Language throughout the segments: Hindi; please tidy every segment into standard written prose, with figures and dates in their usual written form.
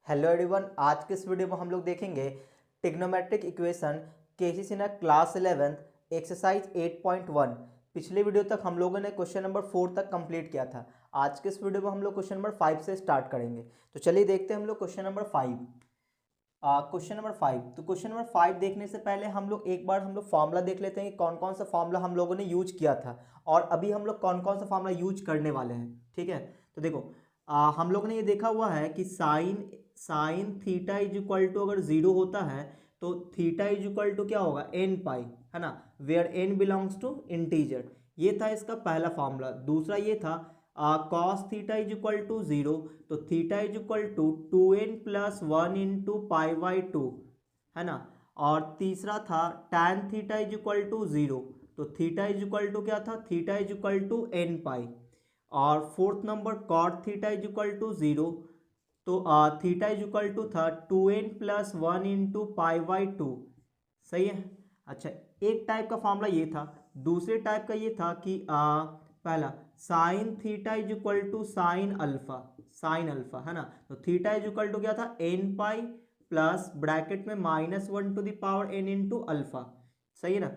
हेलो एवरीवन, आज के इस वीडियो में हम लोग देखेंगे ट्रिग्नोमेट्रिक इक्वेशन केसीसी ना क्लास 11 एक्सरसाइज 8.1। पिछले वीडियो तक हम लोगों ने क्वेश्चन नंबर 4 तक कंप्लीट किया था। आज के इस वीडियो में हम लोग क्वेश्चन नंबर 5 से स्टार्ट करेंगे। तो चलिए देखते हैं हम लोग क्वेश्चन नंबर 5। Question number 5। तो क्वेश्चन नंबर 5 देखने से पहले हम लोग फॉर्मूला देख लेते हैं कि कौन कौन सा फॉर्मूला हम लोगों ने यूज किया था और अभी हम लोग कौन कौन सा फॉर्मूला यूज करने वाले हैं। ठीक है, तो देखो हम लोगों ने ये देखा हुआ है कि sine theta is equal to अगर जीरो होता है तो थीटा इज इक्वल टू क्या होगा, एन पाई, है ना, where n belongs to integer. ये था इसका पहला फॉर्मूला। दूसरा ये था cos theta is equal to zero, तो theta is equal to 2n+1 into pi by two, है ना। और तीसरा था tan theta is equal to zero, तो थीटा इज इक्वल टू क्या था, theta is equal to N pi. और fourth number cot theta is equal to zero, तो थीटा इज इक्वल टू था 2n+1 into pi by to. सही है। अच्छा, एक टाइप का फॉर्मूला ये था। दूसरे टाइप का ये था कि पहला sine theta is equal to sine alpha, है ना। तो थीटा इज इक्वल टू क्या था, एन पाई प्लस ब्रैकेट में -1 to the power n into alpha. सही है ना,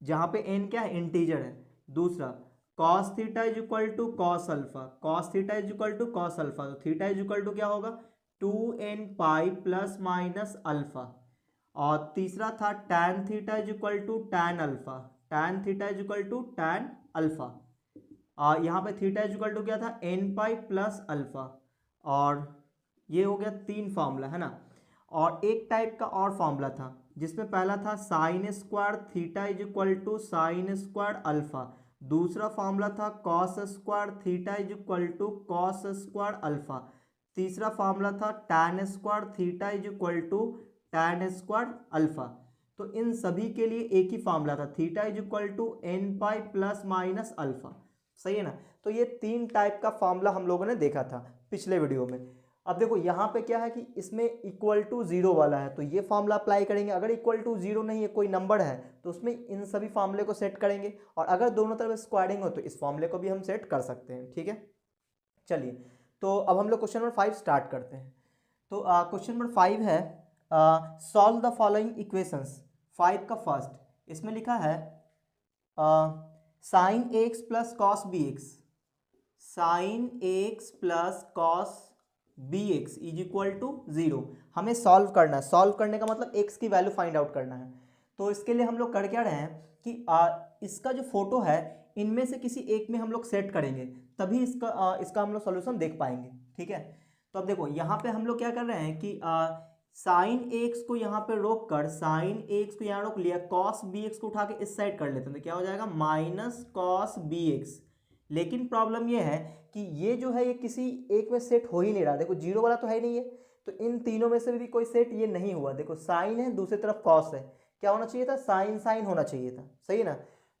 जहाँ पे n क्या है, इंटीजर है। दूसरा cos theta is equal to cos alpha, तो थीटा इज इक्वल टू क्या होगा, 2n pi plus minus alpha. और तीसरा था tan theta is equal to tan alpha, यहाँ पे थीटा इज इक्वल टू क्या था, n पाई प्लस अल्फा। और ये हो गया तीन फार्मूला, है ना। और एक टाइप का और फार्मूला था जिसमें पहला था sine square theta is equal to sine square alpha. दूसरा फार्मूला था cos square theta is equal to cos square alpha. तीसरा फार्मूला था tan square theta is equal to tan square alpha. तो इन सभी के लिए एक ही फार्मूला था, theta is equal to N pi plus minus alpha. सही है ना। तो ये तीन टाइप का फार्मूला हम लोगों ने देखा था पिछले वीडियो में। अब देखो यहाँ पे क्या है कि इसमें इक्वल टू जीरो वाला है तो ये फार्मूला अप्लाई करेंगे। अगर इक्वल टू जीरो नहीं है, कोई नंबर है, तो उसमें इन सभी फार्मूले को सेट करेंगे। और अगर दोनों तरफ स्क्वायरिंग हो तो इस फार्मूले को भी हम सेट कर सकते हैं। ठीक है, चलिए तो अब हम लोग क्वेश्चन नंबर 5 स्टार्ट करते हैं। तो क्वेश्चन नंबर 5 है सॉल्व द फॉलोइंग इक्वेशंस। 5 का फर्स्ट, इसमें लिखा है sine x plus cos B x, sine x plus cos B x is equal to zero. हमें सॉल्व करना है। सॉल्व करने का मतलब एक्स की वैल्यू फाइंड आउट करना है। तो इसके लिए हम लोग कर क्या रहे हैं कि इसका जो फोटो है इनमें से किसी एक में हम लोग सेट करेंगे, तभी इसका हम लोग सॉल्यूशन देख पाएंगे। ठीक है, तो अब देखो यहाँ पे हम लोग क्या कर रहे हैं कि साइन एक्स को यहाँ पे रोक कर, साइन एक्स को यहाँ रोक लिया, कॉस बी एक्स को उठा के इस साइड कर लेते हैं तो क्या हो जाएगा, माइनस कॉस बी एक्स। लेकिन प्रॉब्लम ये है कि ये जो है ये किसी एक में सेट हो ही नहीं रहा। देखो जीरो वाला तो है नहीं है, तो इन तीनों में से भी कोई सेट ये नहीं हुआ। देखो साइन है, दूसरी तरफ कॉस है, क्या होना चाहिए था, साइन साइन होना चाहिए था। सही है ना।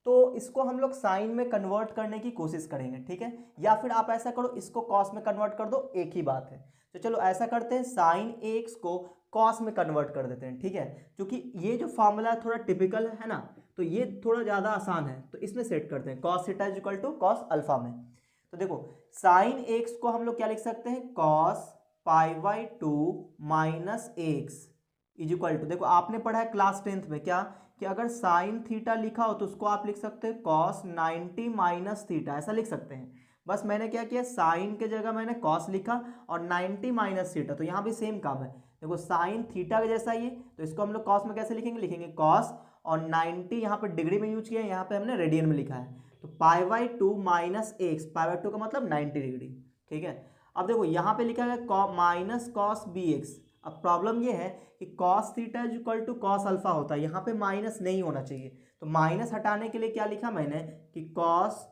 तो इसको हम लोग साइन में कन्वर्ट करने की कोशिश करेंगे। ठीक है, या फिर आप ऐसा करो, इसको कॉस में कन्वर्ट कर दो, एक ही बात है। तो चलो ऐसा करते हैं, साइन एक्स को कॉस में कन्वर्ट कर देते हैं। ठीक है, क्योंकि ये जो फॉर्मूला है थोड़ा टिपिकल है ना, तो ये थोड़ा ज़्यादा आसान है, तो इसमें सेट करते हैं cos theta is equal to cos alpha में। तो देखो साइन एक्स को हम लोग क्या लिख सकते हैं, cos pi by two minus x is equal to, two आपने पढ़ा है क्लास 10th में क्या, कि अगर साइन थीटा लिखा हो तो उसको आप लिख सकते हैं कॉस 90 माइनस थीटा, ऐसा लिख सकते हैं। बस मैंने क्या किया, साइन के जगह मैंने कॉस लिखा और 90 माइनस थीटा, तो यहाँ भी सेम काम है। देखो साइन थीटा का जैसा ये, तो इसको हम लोग कॉस में कैसे लिखेंगे, लिखेंगे कॉस और 90 यहाँ पर डिग्री में यूज किया है, यहाँ पे हमने रेडियन में लिखा है। तो पाई by two minus x, pi by to का मतलब 90 डिग्री। ठीक है, अब देखो यहाँ पे लिखा है माइनस कॉस बी एक्स। अब प्रॉब्लम ये है कि cos theta is equal to cos alpha होता है, यहाँ पे माइनस नहीं होना चाहिए। तो माइनस हटाने के लिए क्या लिखा मैंने कि cos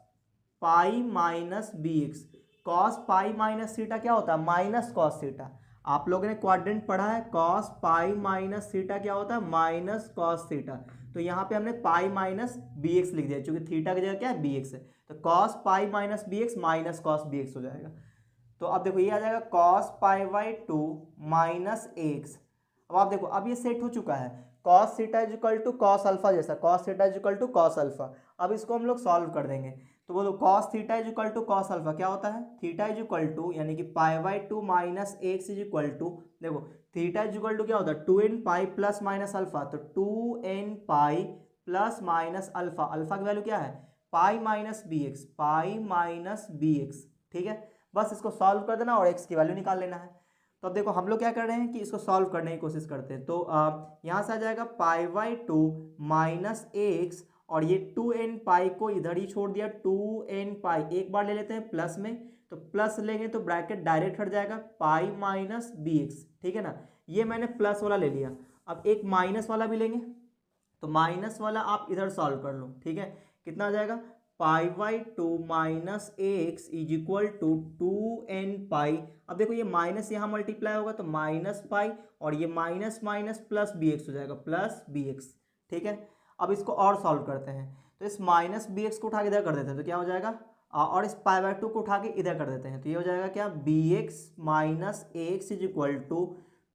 pi minus B x. Cos pi minus theta क्या होता है, माइनस कॉस थीटा। आप लोगों ने क्वाड्रेंट पढ़ा है, कॉस पाई माइनस थीटा क्या होता है, माइनस कॉस थीटा। तो यहाँ पे हमने पाई माइनस बी एक्स लिख दिया, क्योंकि थीटा की जगह क्या है, बी एक्स है। तो cos pi minus B x minus cos B x हो जाएगा। तो अब देखो ये आ जाएगा cos pi by two minus X. अब आप देखो अब ये सेट हो चुका है, cos theta is equal to cos alpha जैसा, cos theta is equal to cos alpha. अब इसको हम लोग सॉल्व कर देंगे। तो बोलो cos theta is equal to cos alpha क्या होता है, थीटा इज इक्वल टू यानी कि π/2 minus x is equal to, देखो थीटा इज इक्वल टू क्या होता है 2n pi plus minus alpha, तो 2n pi plus minus alpha, alpha की वैल्यू क्या है pi minus B x, pi minus B x, ठीक है। बस इसको सॉल्व कर देना और एक्स की वैल्यू निकाल लेना है। तो अब देखो हम लोग क्या कर रहे हैं कि इसको सॉल्व करने की कोशिश करते हैं। तो यहाँ से आ जाएगा π/2 माइनस एक्स, और ये 2n पाई को इधर ही छोड़ दिया, 2n पाई एक बार ले लेते हैं प्लस में, तो प्लस लेंगे तो ब्रैकेट डायरेक्ट हट जाएगा, पाई माइनस बी एक्स, ठीक है ना। ये मैंने प्लस वाला ले लिया, अब एक माइनस वाला भी लेंगे, तो माइनस वाला आप इधर सॉल्व कर लो, ठीक है। कितना आ जाएगा π/2 minus x is equal to 2n pi. अब देखो ये माइनस यहाँ मल्टीप्लाई होगा तो माइनस पाई, और ये minus minus plus b x हो जाएगा, प्लस बी एक्स, ठीक है। अब इसको और सॉल्व करते हैं, तो इस माइनस बी एक्स को उठा के इधर कर देते हैं तो क्या हो जाएगा, और इस π/2 को उठा के इधर कर देते हैं तो ये हो जाएगा क्या b x minus x is equal to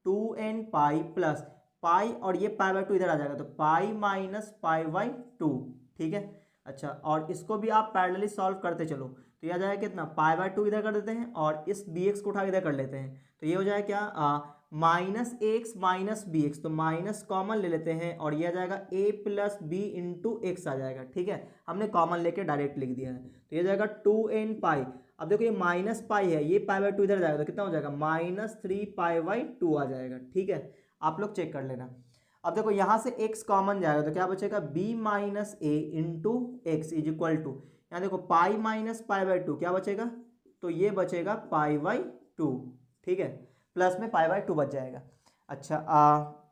2n pi plus pi, और ये π/2 इधर आ जाएगा तो पाई माइनस π/2, ठीक है। अच्छा, और इसको भी आप पैरेलली सॉल्व करते चलो, तो ये आ जाएगा कितना π/2 इधर कर देते हैं और इस bx को उठा के इधर कर लेते हैं, तो ये हो जाएगा क्या minus X minus B X, तो माइनस कॉमन ले लेते हैं और ये आ जाएगा a plus B into X आ जाएगा, ठीक है। हमने कॉमन लेके डायरेक्ट लिख दिया है, तो ये जाएगा 2n पाई। अब देखो ये माइनस पाई है, ये π/2 इधर जाएगा तो कितना हो जाएगा -3π/2 आ जाएगा, ठीक है। आप लोग चेक कर लेना। अब देखो यहाँ से x कॉमन जाएगा तो क्या बचेगा b minus A into x is equal to, यहाँ देखो पाई माइनस π/2 क्या बचेगा, तो ये बचेगा π/2, ठीक है, प्लस में π/2 बच जाएगा। अच्छा,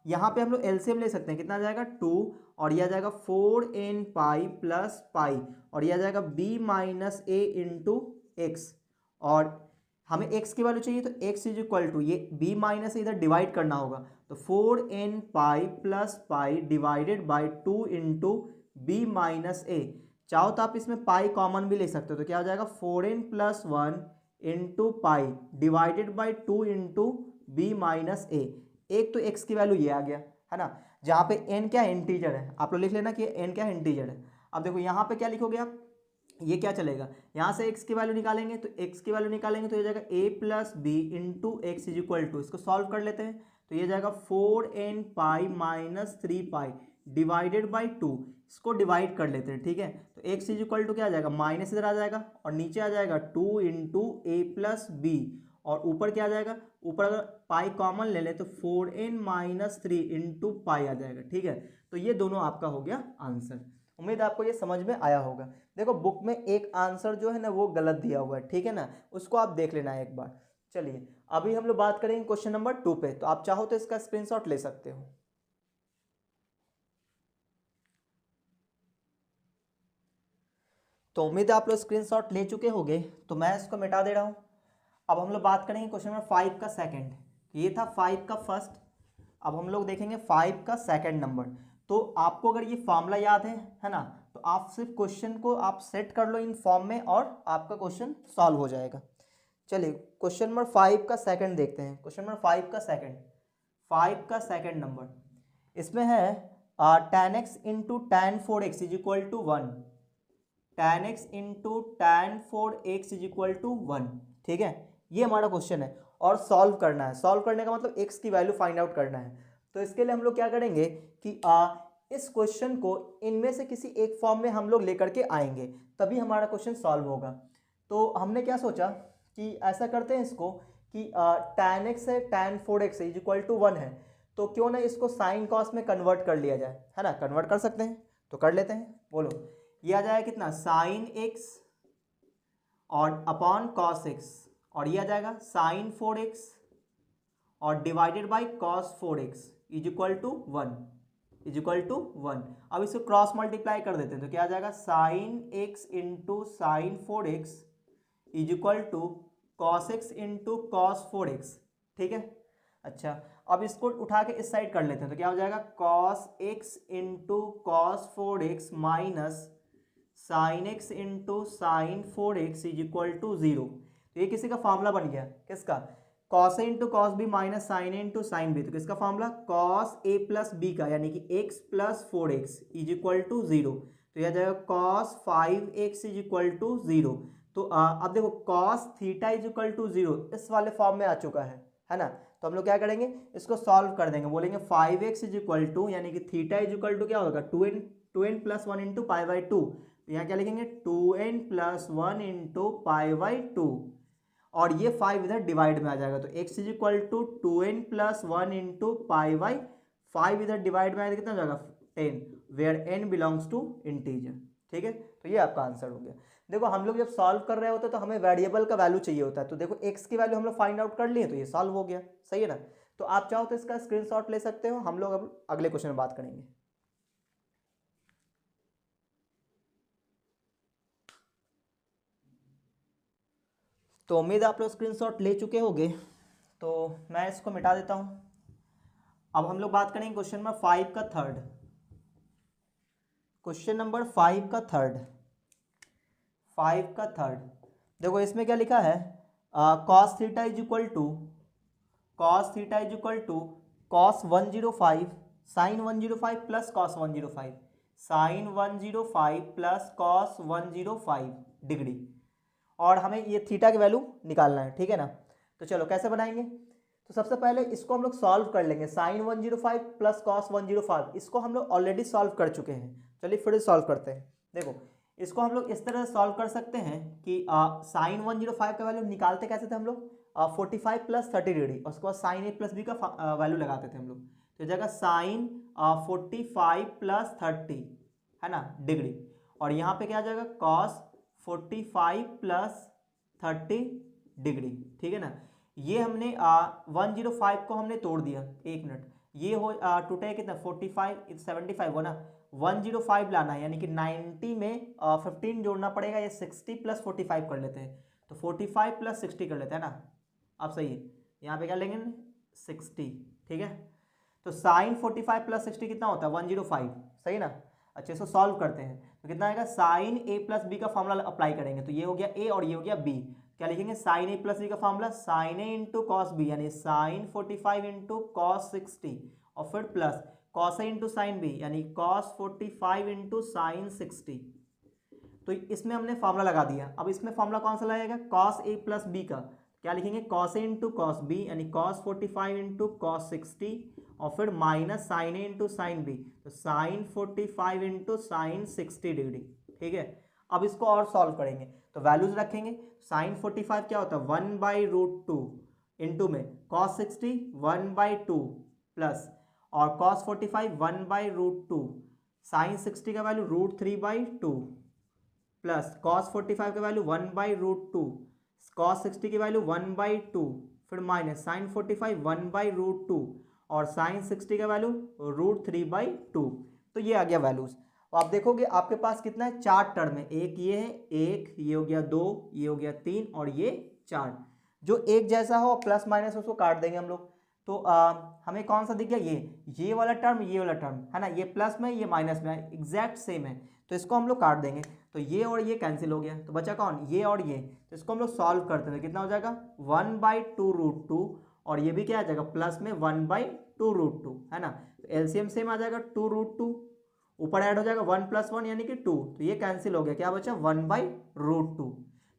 यहाँ पे हम लोग एलसीएम ले सकते हैं, कितना आ जाएगा 2, और यह आ जाएगा 4n पाई प्लस पाई, और यह आ जाएगा b माइनस ए इंटू एक्स, और हमें x की वैल्यू चाहिए तो x इज इक्वल टू ये b माइनस इधर डिवाइड करना होगा, तो 4n pi plus pi divided by 2 into B minus A. चाहो तो आप इसमें पाई कॉमन भी ले सकते हो, तो क्या हो जाएगा 4n plus 1 into pi divided by 2 into B minus A. एक तो x की वैल्यू ये आ गया है ना, जहाँ पे n क्या इंटीजर है, आप लोग लिख लेना कि n क्या इंटीजर है। अब देखो यहाँ पे क्या लिखोगे आप, ये क्या चलेगा, यहाँ से x की वैल्यू निकालेंगे, तो x की वैल्यू निकालेंगे तो ये जाएगा a plus B into x is equal to, इसको सॉल्व कर लेते हैं तो ये जाएगा 4n pi minus 3 pi divided by 2, इसको डिवाइड कर लेते हैं, ठीक है। तो x इज इक्वल टू क्या आ जाएगा, माइनस इधर आ जाएगा और नीचे आ जाएगा 2 इंटू ए प्लस बी, और ऊपर क्या आ जाएगा, ऊपर अगर पाई कॉमन ले लें तो 4n माइनस 3 इंटू पाई आ जाएगा, ठीक है। तो ये दोनों आपका हो गया आंसर। उम्मीद आपको ये समझ में आया होगा। देखो बुक में एक आंसर जो है ना वो गलत दिया हुआ है, ठीक है ना, उसको आप देख लेना एक बार। चलिए अभी हम लोग बात करेंगे क्वेश्चन नंबर 2 पे, तो आप चाहो तो इसका स्क्रीनशॉट ले सकते हो। तो उम्मीद है आप लोग स्क्रीनशॉट ले चुके होंगे, तो मैं इसको मिटा दे रहा हूँ। अब हम लोग बात करेंगे क्वेश्चन नंबर 5 का सेकंड, ये था 5 का फर्स्ट, अब हम लोग देखेंगे 5 का सेकंड नंबर। तो आपको अगर ये फॉर्मूला याद है ना, तो आप सिर्फ क्वेश्चन को आप सेट कर लो इन फॉर्म में और आपका क्वेश्चन सॉल्व हो जाएगा। चलिए क्वेश्चन नंबर 5 का सेकंड देखते हैं। क्वेश्चन नंबर 5 का सेकंड नंबर, इसमें है tan x into tan 4x is equal to 1, tan x into tan 4x is equal to 1, ठीक है। ये हमारा क्वेश्चन है और सॉल्व करना है। सॉल्व करने का मतलब x की वैल्यू फाइंड आउट करना है। तो इसके लिए हम लोग क्या करेंगे कि इस क्वेश्चन को इनमें से किसी एक फॉर्म में हम लोग लेकर के आएंगे, तभी हमारा क्वेश्चन सॉल्व होगा। तो हमने क्या सोचा कि ऐसा करते हैं इसको कि tan x है, tan 4x is equal to 1 है, तो क्यों ना इसको साइन कॉस में कन्वर्ट कर लिया जाए, है ना। कन्वर्ट कर सकते हैं तो कर लेते हैं। बोलो ये आ जाएगा कितना साइन x और अपॉन कॉस x, और ये आ जाएगा साइन 4x और divided by cos 4x is equal to 1। अब इसको क्रॉस मल्टीप्लाई कर देते हैं तो क्या आ जाएगा sine x into sine 4x is equal to cos x into cos 4x, ठीक है। अच्छा, अब इसको उठा के इस साइड कर लेते हैं तो क्या हो जाएगा cos x into cos 4x minus sine x into sine 4x is equal to 0। तो ये किसी का फॉर्मूला बन गया, किसका, cos A into cos B minus sine A into sine B. तो किसका formula, cos A plus B का, यानी कि x plus 4x is equal to 0। तो यह जाएगा cos 5x is equal to 0। तो अब देखो cos theta is equal to 0 इस वाले फॉर्म में आ चुका है ना। तो हम लोग क्या करेंगे, इसको सॉल्व कर देंगे, बोलेंगे 5x इज इक्वल टू यानी कि थीटा इज इक्वल टू क्या होगा 2n plus 1 into pi by 2। तो यहाँ क्या लिखेंगे 2n plus 1 into pi by 2 और ये 5 इधर डिवाइड में आ जाएगा। तो x is equal to 2n plus 1 into pi by 5 इधर डिवाइड में आएगा कितना हो जाएगा 10 where n belongs to integer. ठीक है, तो ये आपका आंसर हो गया। देखो हम लोग जब सॉल्व कर रहे होते हैं तो हमें वेरिएबल का वैल्यू चाहिए होता है। तो देखो x की वैल्यू हम लोग फाइंड आउट कर लिए तो ये सॉल्व हो गया, सही है ना। तो आप चाहो तो इसका स्क्रीनशॉट ले सकते हो। हम लोग अब अगले क्वेश्चन में बात करेंगे। तो उम्मीद आप लोग स्क्रीनशॉट ले चुके होंगे, तो मैं इसको मिटा देता हूँ। अब हम लोग बात करेंगे क्वेश्चन नंबर 5 का थर्ड। क्वेश्चन नंबर 5 का थर्ड देखो इसमें क्या लिखा है, cos theta is equal to cos 105 sin 105 plus cos 105 sin 105 plus cos 105 degree, और हमें ये थीटा की वैल्यू निकालना है। ठीक है ना, तो चलो कैसे बनाएंगे। तो सबसे पहले इसको हम लोग सॉल्व कर लेंगे। sin 105 प्लस cos 105 इसको हम लोग ऑलरेडी सॉल्व कर चुके हैं। चलिए फिर सॉल्व करते हैं। देखो इसको हम लोग इस तरह से सॉल्व कर सकते हैं कि sin 105 का वैल्यू निकालते कैसे थे हम लोग 45 प्लस 30 डिग्री, और उसके बाद sin a प्लस बी का वैल्यू लगाते थे हम लोग। तो जगह sin 45 प्लस 30 है ना डिग्री, और यहाँ पे क्या आ जाएगा cos 45 प्लस 30 डिग्री। ठीक है ना, ये हमने 105 को हमने तोड़ दिया। एक मिनट, ये हो टूटे कितना 45 75 हो ना, 105 लाना है यानी कि 90 में 15 जोड़ना पड़ेगा। ये 60 प्लस 45 कर लेते हैं, तो 45 प्लस 60 कर लेते हैं ना। अब सही है, यहाँ पे क्या लेंगे 60। ठीक है, तो साइन 45 प्लस 60 कितना होता है 105, सही ना। अच्छे से सॉल्व करते हैं तो कितना आएगा, साइन ए प्लस बी का फॉर्मूला अप्लाई करेंगे। तो ये हो गया ए और ये हो गया बी। क्या लिखेंगे, साइन ए प्लस बी का formula sine A into cos B यानी साइन 45 इंटू कॉस 60, और फिर plus cos A into sine B यानी कॉस 45 इंटू साइन 60। तो इसमें हमने फॉर्मूला लगा दिया। अब इसमें फॉर्मूला कौन सा लगेगा, कॉस ए प्लस बी का। क्या लिखेंगे, cos A into cos B यानी कॉस 45 इंटू कॉस 60, और फिर minus sine A into sine B, तो साइन 45 इंटू साइन 60 डिग्री। ठीक है, अब इसको और सॉल्व करेंगे तो वैल्यूज रखेंगे। साइन 45 क्या होता है 1/√2 इंटू में कॉस 60 1/2 प्लस और कॉस 45 1/√2, साइन 60 का वैल्यू √3/2 प्लस कॉस 45 का वैल्यू 1/√2, कॉस 60 की वैल्यू 1/2, फिर माइनस साइन 45 1/√2 और साइन 60 का वैल्यू √3/2। तो ये आ गया वैल्यूज। और आप देखोगे आपके पास कितना है, 4 टर्म है। एक ये है, एक ये हो गया 2, ये हो गया 3 और ये 4। जो एक जैसा हो प्लस माइनस उसको काट देंगे हम लोग। तो हमें कौन सा दिख गया, ये वाला टर्म, ये वाला टर्म है ना, ये प्लस में ये माइनस में एग्जैक्ट सेम है। तो इसको हम लोग काट देंगे, तो ये और ये कैंसिल हो गया, तो बचा कौन, ये और ये। तो इसको हम लोग सॉल्व करते हैं, कितना हो जाएगा 1/2√2, और ये भी क्या आ जाएगा प्लस में 1/2√2 है ना। तो एलसीएम सेम आ जाएगा 2√2, ऊपर ऐड हो जाएगा 1 + 1 यानी कि 2, तो ये कैंसिल हो गया, क्या बचा 1/√2।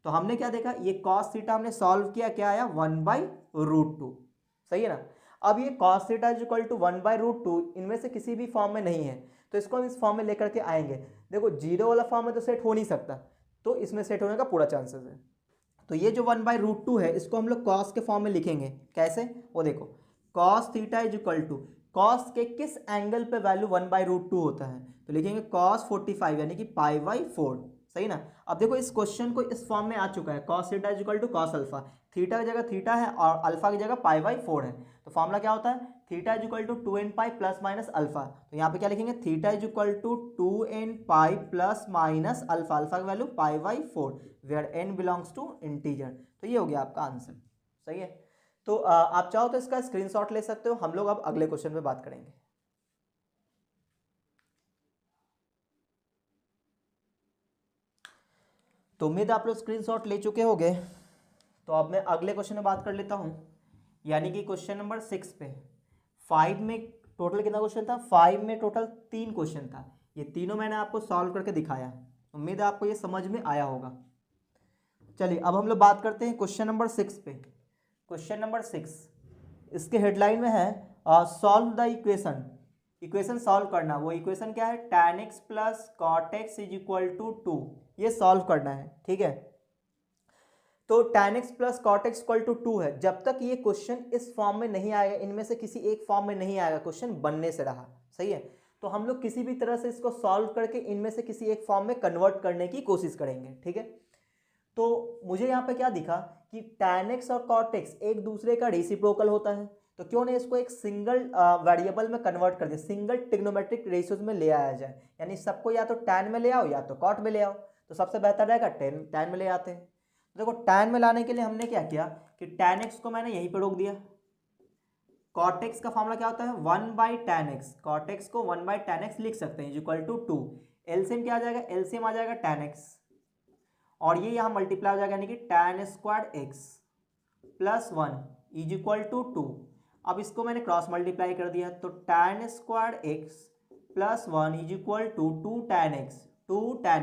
तो हमने क्या देखा, ये कॉस थीटा हमने सॉल्व किया, क्या आया 1/√2, सही है ना। अब ये cos theta is equal to 1/√2 इनमें से किसी भी फॉर्म में नहीं है, तो इसको हम इस फॉर्म में लेकर के आएंगे। देखो जीरो वाला फॉर्म में तो सेट हो नहीं सकता, तो इसमें सेट होने का पूरा चांसेस है। तो ये जो 1/√2 है इसको हम लोग cos के फॉर्म में लिखेंगे। कैसे, वो देखो cos theta is equal to cos के किस एंगल पे वैल्यू 1/√2 होता है, तो लिखेंगे cos 45 यानी कि π/4, सही ना। अब देखो इस क्वेश्चन को इस फॉर्म में आ चुका है, cos theta is equal to cos alpha, theta की जगह थीटा है और अल्फा की जगह π/4 है। तो फॉर्मूला क्या होता है, theta is equal to 2nπ plus minus alpha. तो यहाँ पे क्या लिखेंगे, theta is equal to 2nπ plus minus alpha, alpha की value π/4 where n belongs to integer. तो ये हो गया आपका आंसर, सही है। तो आप चाहो तो इसका स्क्रीनशॉट ले सकते हो। हम लोग अब अगले क्वेश्चन पे बात करेंगे। तो उम्मीद आप लोग स्क्रीनशॉट ले चुके होंगे। तो अब मैं अगले क्वेश्चन में बात कर लेता हूं, यानी कि क्वेश्चन नंबर 6 पे। 5 में टोटल कितना क्वेश्चन था, 5 में टोटल 3 क्वेश्चन था, ये तीनों मैंने आपको सॉल्व करके दिखाया। उम्मीद है आपको ये समझ में आया होगा। चलिए अब हम लोग बात करते हैं क्वेश्चन नंबर 6 पे। क्वेश्चन नंबर 6 इसके हेडलाइन में है solve the equation. Equation solve करना। वो इक्वेशन क्या है? tan x plus cot x is equal to 2। ये सॉल्व करना है, ठीक है। तो tan x plus cot x equal to 2 है। जब तक ये क्वेश्चन इस फॉर्म में नहीं आएगा, इनमें से किसी एक फॉर्म में नहीं आएगा, क्वेश्चन बनने से रहा, सही है। तो हम लोग किसी भी तरह से इसको सॉल्व करके इनमें से किसी एक फॉर्म में कन्वर्ट करने की कोशिश करेंगे, ठीक है। तो मुझे यहाँ पे क्या दिखा कि tan x और cot x एक दूसरे का रेसिप्रोकल होता है, तो क्यों नहीं इसको एक सिंगल वेरिएबल में कन्वर्ट कर दे, सिंगल ट्रिग्नोमेट्रिक रेशियोज में ले आया जाए। यानी सबको या तो tan में ले आओ या तो cot में ले आओ, तो सबसे बेहतर रहेगा tan में ले आते हैं। तो देखो tan में लाने के लिए हमने क्या किया कि tan x को मैंने यहीं पर रोक दिया। cot x का फॉर्मूला क्या होता है? 1/tan x। cot x को 1/tan x लिख सकते हैं इक्वल टू 2। एलसीएम क्या आ जाएगा? एलसीएम आ जाएगा tan x और ये यहाँ मल्टीप्लाई हो जाएगा, यानी कि tan square x plus 1 is equal to 2। अब इसको मैंने क्रॉस मल्टीप्लाई कर दिया, तो tan square x plus 1 is equal to 2 tan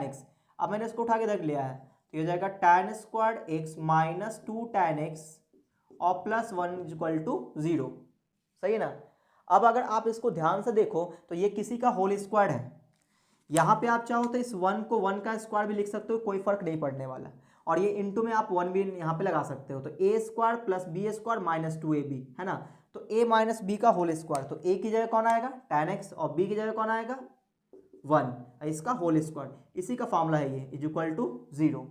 x। अब मैंने इसको उठा के रख लिया है, तो ये हो जाएगा tan square x minus 2 tan x और प्लस 1 इज इक्वल टू 0, सही है ना। अब अगर आप इसको ध्यान से देखो तो ये किसी का होल स्क्वायर है। यहाँ पे आप चाहो तो इस 1 को 1 का स्क्वायर भी लिख सकते हो, कोई फर्क नहीं पड़ने वाला। और ये इनटू में आप 1 भी यहाँ पे लगा सकते हो, तो a square plus B square minus 2ab है ना। तो a माइनस बी का होल स्क्वायर, तो a की जगह कौन आएगा? tan x और b की जगह कौन आएगा? 1, इसका होल स्क्वायर, इसी का फॉर्मूला है ये, इज इक्वल टू 0।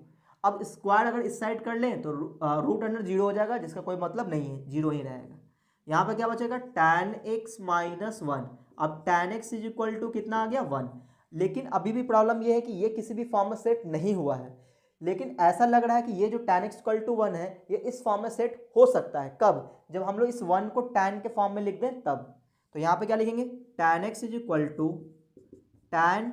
अब स्क्वायर अगर इस साइड कर लें तो रूट अंडर 0 हो जाएगा, जिसका कोई मतलब नहीं है, 0 ही रहेगा। यहाँ पे क्या बचेगा? tan x minus 1। अब tan x is equal to कितना आ गया? 1। लेकिन अभी भी प्रॉब्लम ये है कि ये किसी भी फॉर्म में सेट नहीं हुआ है, लेकिन ऐसा लग रहा है कि ये जो tan x इक्वल टू 1 है ये इस फॉर्म में सेट हो सकता है। कब? जब हम लोग इस 1 को tan के फॉर्म में लिख दें तब। तो यहाँ पे क्या लिखेंगे? tan x is equal to tan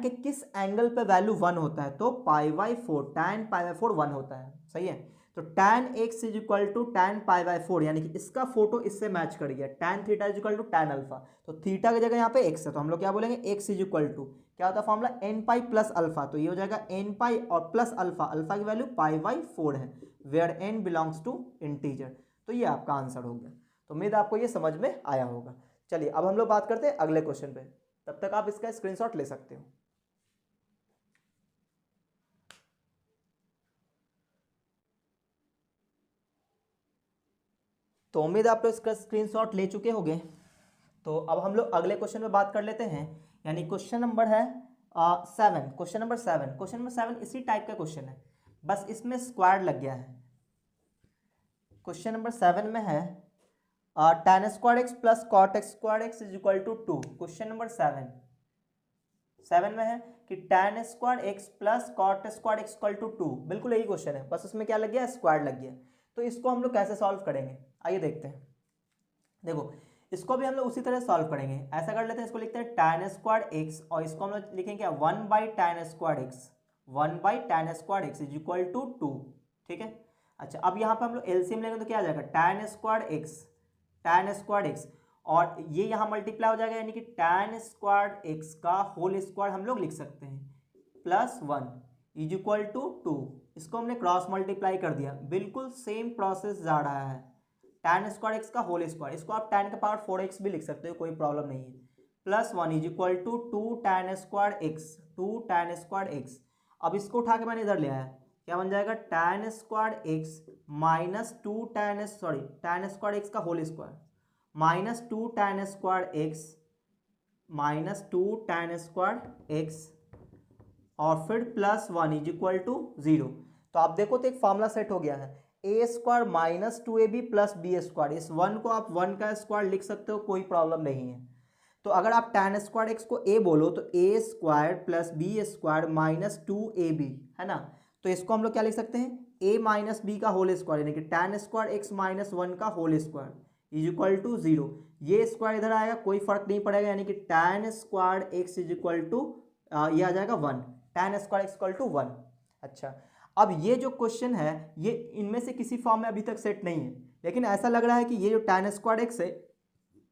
के किस एंगल पे वैल्यू 1 होता है? तो π/4, tan π/4 1 होता है, सही है। तो tan x is equal to tan π/4, यानी कि इसका फोटो इससे मैच कर गया। tan theta is equal to tan alpha, तो थीटा की जगह यहाँ पे x है, तो हम लोग क्या बोलेंगे? x इज इक्वल टू क्या होता है formula? n pi plus alpha, तो ये हो जाएगा n पाई और प्लस अल्फा, अल्फा की वैल्यू π/4 है, where n belongs to integer. तो ये आपका आंसर हो गया। तो उम्मीद आपको ये समझ में आया होगा। चलिए अब हम लोग बात करते हैं अगले क्वेश्चन पे, तब तक आप इसका स्क्रीनशॉट ले सकते हो। तो उम्मीद आप लोग इसका स्क्रीनशॉट ले चुके होंगे। तो अब हम लोग अगले क्वेश्चन पे बात कर लेते हैं, यानी क्वेश्चन नंबर है 7। क्वेश्चन नंबर 7 इसी टाइप का क्वेश्चन है, बस इसमें स्क्वायर लग गया है। क्वेश्चन नंबर 7 में है tan square x plus cot x square x is equal to 2। Question number 7 में है कि tan square x plus cot square x equal to 2। बिल्कुल यही क्वेश्चन है, बस उसमें क्या लग गया? स्क्वायर लग गया। तो इसको हम लोग कैसे सॉल्व करेंगे, आइए देखते हैं। देखो इसको भी हम लोग उसी तरह सॉल्व करेंगे। ऐसा कर लेते हैं, इसको लिखते हैं tan स्क्वायर एक्स और इसको हम लोग लिखेंगे क्या? 1/tan square x, 1/tan square x is equal to 2, ठीक है। अच्छा अब यहाँ पे हम लोग एलसीएम लेंगे तो क्या आ जाएगा? tan स्क्वायर एक्स और ये यहाँ मल्टीप्लाई हो जाएगा, यानी कि tan स्क्वायर एक्स का होल स्क्वायर हम लोग लिख सकते हैं प्लस 1 इज इक्वल टू 2। इसको हमने क्रॉस मल्टीप्लाई कर दिया, बिल्कुल सेम प्रोसेस जा रहा है। tan स्क्वायर एक्स का होल स्क्वायर, इसको आप tan के पावर 4x भी लिख सकते हो, कोई प्रॉब्लम नहीं है, plus 1 is equal to 2 tan square x. अब इसको उठा के मैंने इधर ले आया, क्या बन जाएगा? tan square x minus tan square X का whole square minus 2 tan square x minus 2 tan square X और फिर प्लस 1 इज इक्वल टू 0। तो आप देखो तो एक फॉर्मूला सेट हो गया है, A square minus 2ab plus B square. इस 1 को आप 1 का स्क्वायर लिख सकते हो, कोई प्रॉब्लम नहीं है। तो अगर आप tan स्क्वायर एक्स को a बोलो तो A square plus B square minus 2ab है ना। तो इसको हम लोग क्या लिख सकते हैं? a माइनस बी का होल स्क्वायर, यानी कि tan स्क्वायर एक्स माइनस 1 का whole square is equal to 0। ये स्क्वायर इधर आएगा, कोई फर्क नहीं पड़ेगा, यानी कि tan square x is equal to ये आ जाएगा 1, tan square x equal to 1। अच्छा अब ये जो क्वेश्चन है ये इनमें से किसी फॉर्म में अभी तक सेट नहीं है, लेकिन ऐसा लग रहा है कि ये जो tan स्क्वायर एक्स है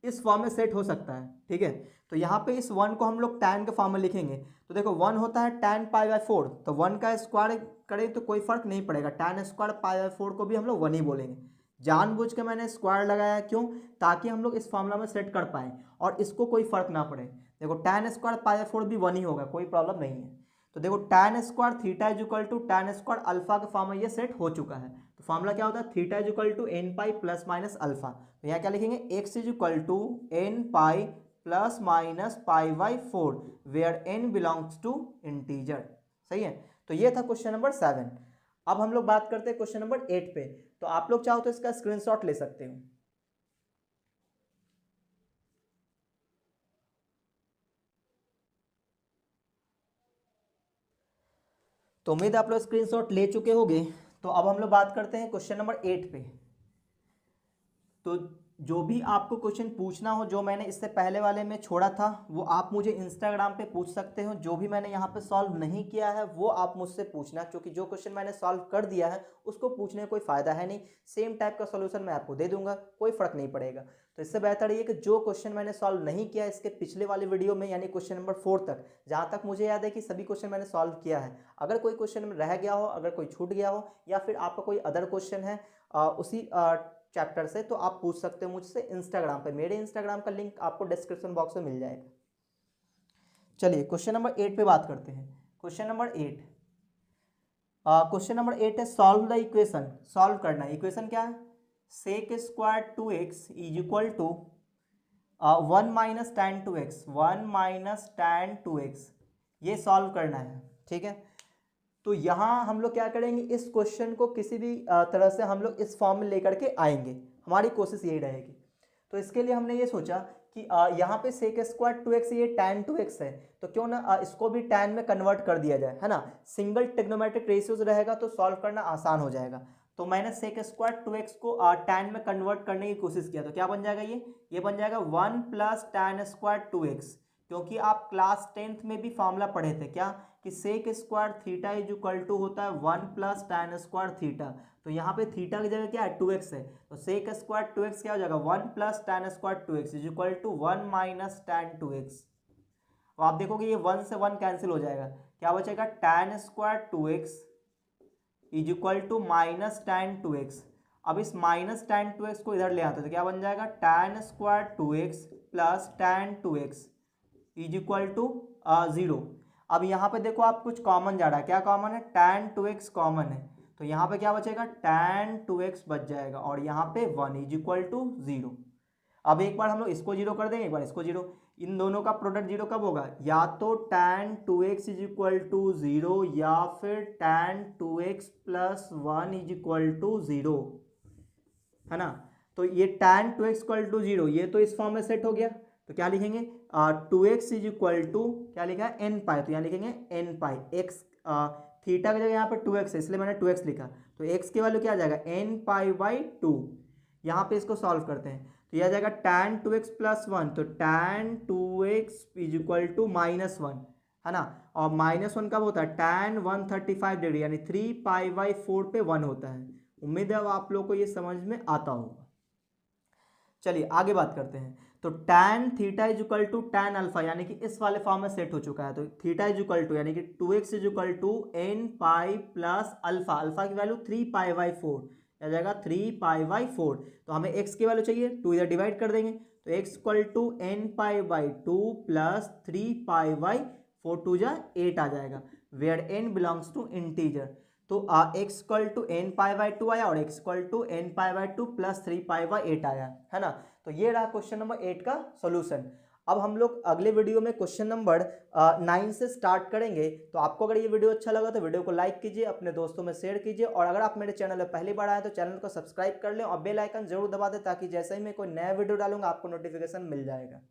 इस फॉर्म में सेट हो सकता है, ठीक है। तो यहाँ पे इस 1 को हम लोग tan के फॉर्म में लिखेंगे, तो देखो 1 होता है tan π/4, तो 1 का स्क्वायर करें तो कोई फर्क नहीं पड़ेगा, tan स्क्वायर π/4 को भी हम लोग 1 ही बोलेंगे। जानबूझ के मैंने स्क्वायर लगाया, क्यों? ताकि हम लोग इस फॉर्मूला में सेट कर पाएँ और इसको कोई फर्क ना पड़े। देखो tan स्क्वायर π/4 भी 1 ही होगा, कोई प्रॉब्लम नहीं है। तो देखो tan square theta is equal to tan square alpha के फॉर्म में ये सेट हो चुका है। तो फॉर्मूला क्या होता है? Theta is equal to N pi plus minus alpha. तो यहाँ क्या लिखेंगे? x is equal to N pi plus minus π/4 where n belongs to integer. सही है। तो ये था क्वेश्चन नंबर 7। अब हम लोग बात करते हैं क्वेश्चन नंबर 8 पे। तो आप लोग चाहो तो इसका स्क्रीनशॉट ले सकते हो। तो उम्मीद आप लोग स्क्रीनशॉट ले चुके होंगे। तो अब हम लोग बात करते हैं क्वेश्चन नंबर 8 पे। तो जो भी आपको क्वेश्चन पूछना हो, जो मैंने इससे पहले वाले में छोड़ा था, वो आप मुझे इंस्टाग्राम पे पूछ सकते हो। जो भी मैंने यहाँ पे सॉल्व नहीं किया है वो आप मुझसे पूछना, क्योंकि जो क्वेश्चन मैंने सॉल्व कर दिया है उसको पूछने का कोई फ़ायदा है नहीं। सेम टाइप का सॉल्यूशन मैं आपको दे दूंगा, कोई फ़र्क नहीं पड़ेगा। तो इससे बेहतर ये कि जो क्वेश्चन मैंने सॉल्व नहीं किया इसके पिछले वाले वीडियो में, यानी क्वेश्चन नंबर 4 तक, जहाँ तक मुझे याद है कि सभी क्वेश्चन मैंने सॉल्व किया है। अगर कोई क्वेश्चन रह गया हो, अगर कोई छूट गया हो, या फिर आपका कोई अदर क्वेश्चन है उसी चैप्टर से, तो आप पूछ सकते हो मुझसे इंस्टाग्राम पे। मेरे इंस्टाग्राम का लिंक आपको डिस्क्रिप्शन बॉक्स में मिल जाएगा। चलिए क्वेश्चन नंबर 8 पे बात करते हैं। क्वेश्चन नंबर 8 है सॉल्व द इक्वेशन। सॉल्व करना है। इक्वेशन क्या है? Sec square 2x is equal to 1 minus tan 2x, 1 minus tan 2x, ये सॉल्व करना है, ठीक है। तो यहाँ हम लोग क्या करेंगे, इस क्वेश्चन को किसी भी तरह से हम लोग इस फॉर्म में लेकर के आएंगे, हमारी कोशिश यही रहेगी। तो इसके लिए हमने ये सोचा कि यहाँ पे सेक स्क्वायर 2x, ये tan 2x है, तो क्यों ना इसको भी tan में कन्वर्ट कर दिया जाए, है ना। सिंगल ट्रिग्नोमेट्रिक रेशियोज रहेगा तो सॉल्व करना आसान हो जाएगा। तो मैंने सेक स्क्वायर 2x को tan में कन्वर्ट करने की कोशिश किया, तो क्या बन जाएगा? ये बन जाएगा 1 प्लस tan स्क्वायर 2x, क्योंकि आप क्लास 10th में भी फॉर्मूला पढ़े थे क्या, कि sec square theta is equal to होता है 1 प्लस टैन स्क्वायर थीटा। तो यहाँ पे थीटा की जगह क्या है? 2x है, तो सेक स्क्वायर 2x क्या हो जाएगा? 1 plus tan square 2x is equal to 1 minus tan 2x। तो आप देखोगे ये 1 से 1 कैंसिल हो जाएगा, क्या बचेगा? Tan square 2x is equal to minus tan 2x। अब इस माइनस टैन 2x को इधर ले आते तो क्या बन जाएगा? Tan square 2x plus tan 2x is equal to 0। अब यहाँ पे देखो आप कुछ कॉमन जा रहा है, क्या कॉमन है? tan 2x कॉमन है, तो यहाँ पे क्या बचेगा? tan 2x बच जाएगा, और यहाँ पे 1 इज इक्वल टू 0। अब एक बार हम लोग इसको 0 कर देंगे, एक बार इसको 0। इन दोनों का प्रोडक्ट 0 कब होगा? या तो tan 2x is equal to 0, या फिर tan 2x plus 1 is equal to 0, है ना। तो ये tan 2x इक्वल टू 0, ये तो इस फॉर्म में सेट हो गया। तो क्या लिखेंगे? 2x इज इक्वल टू क्या लिखा है? n पाई, तो यहाँ लिखेंगे n पाई। x थीटा की जगह यहाँ पे 2x है, इसलिए मैंने 2x लिखा। तो x की वैल्यू क्या आ जाएगा? n pi by 2। यहाँ पे इसको सॉल्व करते हैं, तो यह आ जाएगा tan 2x प्लस 1, तो tan 2x is equal to minus 1, है ना। और माइनस 1 कब होता है? tan 135 डिग्री, यानी 3 पाई बाई 4 पे 1 होता है। उम्मीद है अब आप लोग को ये समझ में आता होगा। चलिए आगे बात करते हैं। तो tan theta is equal to tan alpha, यानी कि इस वाले फॉर्म में सेट हो चुका है। तो थीटा इज इक्वल टू यानी कि 2x is equal to n pi plus alpha, alpha की वैल्यू 3 पाई बाई 4 आ जाएगा, 3 पाई बाई 4। तो हमें x की वैल्यू चाहिए, 2 इधर डिवाइड कर देंगे, तो x equal to n pi by 2 plus 3 pi by 4, 2 जा 8 आ जाएगा, where n belongs to integer. तो x equal to n pi by 2 आया, और x equal to n pi by 2 plus 3 pi by 8 आया, है ना। तो ये रहा क्वेश्चन नंबर 8 का सॉल्यूशन। अब हम लोग अगले वीडियो में क्वेश्चन नंबर 9 से स्टार्ट करेंगे। तो आपको अगर ये वीडियो अच्छा लगा तो वीडियो को लाइक कीजिए, अपने दोस्तों में शेयर कीजिए, और अगर आप मेरे चैनल में पहली बार आए तो चैनल को सब्सक्राइब कर लें और बेल आइकन जरूर दबा दें, ताकि जैसे ही मैं कोई नया वीडियो डालूंगा आपको नोटिफिकेशन मिल जाएगा।